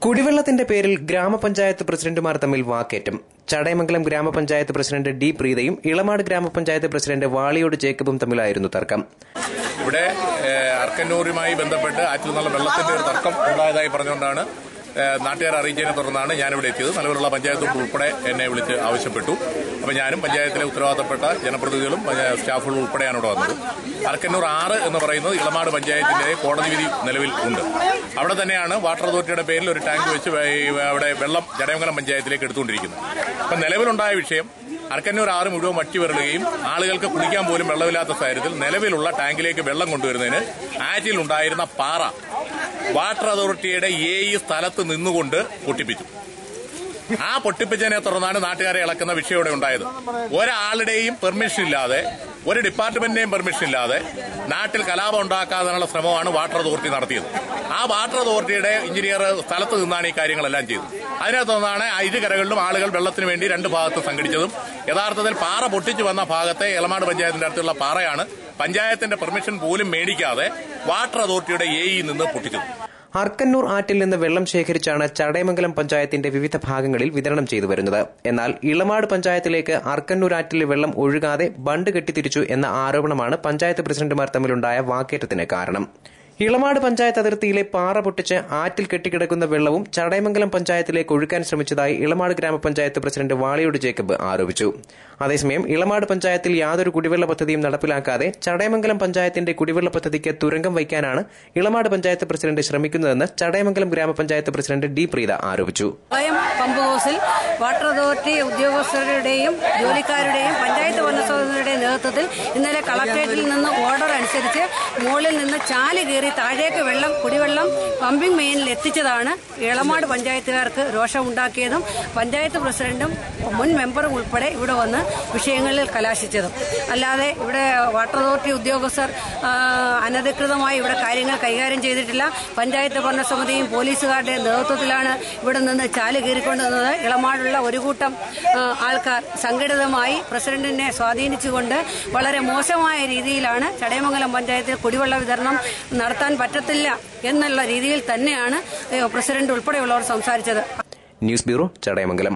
കുടിവെള്ളത്തിന്റെ പേരിൽ ഗ്രാമപഞ്ചായത്ത് പ്രസിഡന്റുമാർ തമ്മിൽ വാക്കേറ്റം. ചടയമംഗലം ഗ്രാമപഞ്ചായത്ത് പ്രസിഡന്റ് ഡി പ്രീതയും ഇളമാട് ഗ്രാമപഞ്ചായത്ത് പ്രസിഡന്റ് വാളിയോട് ജേക്കബും തമ്മിലായിരുന്നു തർക്കം. ഇവിടെ അർക്കന്നൂരുമായി ബന്ധപ്പെട്ട് ആറ്റിൽ നിന്നുള്ള വെള്ളത്തിന്റെ ഒരു തർക്കം ഉണ്ടായതായി പറഞ്ഞുകൊണ്ടാണ് നാട്ടുകാരെ അറിയിച്ചതിനെ തുടർന്നാണ് ഞാനിവിടെ എത്തിയത്. നിലവിലുള്ള പഞ്ചായത്ത് ഉൾപ്പെടെ എന്നെ വിളിച്ച് ആവശ്യപ്പെട്ടു. അപ്പോൾ ഞാനും പഞ്ചായത്തിലെ ഉത്തരവാദിത്തപ്പെട്ട ജനപ്രതിനിധികളും സ്റ്റാഫുകളും ഉൾപ്പെടെയാണ് ഇവിടെ വന്നത്. അർക്കന്നൂർ 6 എന്ന് പറയുന്നത് ഇളമാട് പഞ്ചായത്തിന്റെ കോടതി വിധി നിലവിൽ ഉണ്ട്. അവിടെ തന്നെയാണ് വാട്ടർ അതോറിറ്റിയുടെ പേരിൽ ഒരു ടാങ്ക് വെച്ച് അവിടെ വെള്ളം ചടയമംഗലം പഞ്ചായത്തിലേക്ക് എടുത്തുകൊണ്ടിരിക്കുന്നത്. അപ്പം നിലവിലുണ്ടായ വിഷയം അർക്കന്നൂർ 6 മുഴുവൻ വറ്റി വരളുകയും ആളുകൾക്ക് കുടിക്കാൻ പോലും വെള്ളമില്ലാത്ത സാഹചര്യത്തിൽ നിലവിലുള്ള ടാങ്കിലേക്ക് വെള്ളം കൊണ്ടുവരുന്നതിന് ആറ്റിലുണ്ടായിരുന്ന പാറ വാട്ടർ അതോറിറ്റിയുടെ സ്ഥലത്ത് നിന്നുകൊണ്ട് പൊട്ടിപ്പിച്ചു. ആ പൊട്ടിപ്പിച്ചതിനെ തുടർന്നാണ് നാട്ടുകാരെ ഇളക്കുന്ന വിഷയം ഇവിടെ ഉണ്ടായത്. ഒരാളുടെയും പെർമിഷൻ ഇല്ലാതെ, ഒരു ഡിപ്പാർട്ട്മെന്റിന്റെയും പെർമിഷൻ ഇല്ലാതെ നാട്ടിൽ കലാപം ഉണ്ടാക്കാനുള്ള ശ്രമമാണ് വാട്ടർ അതോറിറ്റി നടത്തിയത്. ആ വാട്ടർ അതോറിറ്റിയുടെ എഞ്ചിനീയർ സ്ഥലത്ത് നിന്നാണ് ഈ കാര്യങ്ങളെല്ലാം ചെയ്തത്. അതിനെ തുടർന്നാണ് ഇരുകരകളിലും ആളുകൾ വെള്ളത്തിന് വേണ്ടി രണ്ട് ഭാഗത്തും സംഘടിച്ചതും. യഥാർത്ഥത്തിൽ പാറ പൊട്ടിച്ചു വന്ന ഭാഗത്തെ ഇളമാട് പഞ്ചായത്തിന്റെ അടുത്തുള്ള പാറയാണ് പഞ്ചായത്തിന്റെ പെർമിഷൻ പോലും മേടിക്കാതെ വാട്ടർ അതോറിറ്റിയുടെ നിന്ന് പൊട്ടിച്ചത്. അർക്കന്നൂർ ആറ്റിൽ നിന്ന് വെള്ളം ശേഖരിച്ചാണ് ചടയമംഗലം പഞ്ചായത്തിന്റെ വിവിധ ഭാഗങ്ങളിൽ വിതരണം ചെയ്തു വരുന്നത്. എന്നാൽ ഇളമാട് പഞ്ചായത്തിലേക്ക് അർക്കന്നൂർ ആറ്റിലെ വെള്ളം ഒഴുകാതെ ബണ്ട് കെട്ടിത്തിരിച്ചു എന്ന ആരോപണമാണ് പഞ്ചായത്ത് പ്രസിഡന്റുമാർ തമ്മിലുണ്ടായ വാക്കേറ്റത്തിന് കാരണം. ഇളമാട് പഞ്ചായത്ത് അതിർത്തിയിലെ പാറ പൊട്ടിച്ച് ആറ്റിൽ കെട്ടിക്കിടക്കുന്ന വെള്ളവും ചടയമംഗലം പഞ്ചായത്തിലേക്ക് ഒഴുക്കാൻ ശ്രമിച്ചതായി ഇളമാട് ഗ്രാമപഞ്ചായത്ത് പ്രസിഡന്റ് വാളിയോട് ജേക്കബ് ആരോപിച്ചു. അതേസമയം ഇളമാട് പഞ്ചായത്തിൽ യാതൊരു കുടിവെള്ള പദ്ധതിയും നടപ്പിലാക്കാതെ ചടയമംഗലം പഞ്ചായത്തിന്റെ കുടിവെള്ള പദ്ധതിക്ക് തുരങ്കം വയ്ക്കാനാണ് ഇളമാട് പഞ്ചായത്ത് പ്രസിഡന്റ് ശ്രമിക്കുന്നതെന്ന് ചടയമംഗലം ഗ്രാമപഞ്ചായത്ത് പ്രസിഡന്റ് ഡി പ്രീത ആരോപിച്ചു. പമ്പ് ഹൌസിൽ വാട്ടർ അതോറിറ്റി ഉദ്യോഗസ്ഥരുടെയും ജോലിക്കാരുടെയും പഞ്ചായത്ത് ഭരണസമിതിയുടെയും നേതൃത്വത്തിൽ ഇന്നലെ കളക്ടറേറ്റിൽ നിന്ന് ഓർഡർ അനുസരിച്ച് മുകളിൽ നിന്ന് ചാല് കയറി താഴേക്ക് കുടിവെള്ളം പമ്പിംഗ് മെയിനിൽ എത്തിച്ചതാണ് ഇളമാട് പഞ്ചായത്തുകാർക്ക് രോഷമുണ്ടാക്കിയതും പഞ്ചായത്ത് പ്രസിഡന്റും മുൻ മെമ്പറും ഉൾപ്പെടെ ഇവിടെ വന്ന് വിഷയങ്ങളിൽ കലാശിച്ചതും. അല്ലാതെ ഇവിടെ വാട്ടർ അതോറിറ്റി ഉദ്യോഗസ്ഥർ അനധികൃതമായി ഇവിടെ കാര്യങ്ങൾ കൈകാര്യം ചെയ്തിട്ടില്ല. പഞ്ചായത്ത് ഭരണസമിതിയും പോലീസുകാരുടെ നേതൃത്വത്തിലാണ് ഇവിടെ നിന്ന് ചാല് കയറിക്കൊണ്ടുവന്നത്. ഇളമാടുള്ള ഒരു കൂട്ടം ആൾക്കാർ സംഘടിതമായി പ്രസിഡന്റിനെ സ്വാധീനിച്ചുകൊണ്ട് വളരെ മോശമായ രീതിയിലാണ് ചടയമംഗലം പഞ്ചായത്തിൽ കുടിവെള്ള വിതരണം നടത്താൻ പറ്റത്തില്ല എന്നുള്ള രീതിയിൽ തന്നെയാണ് പ്രസിഡന്റ് ഉൾപ്പെടെയുള്ളവർ സംസാരിച്ചത്. News bureau, Chadayamangalam.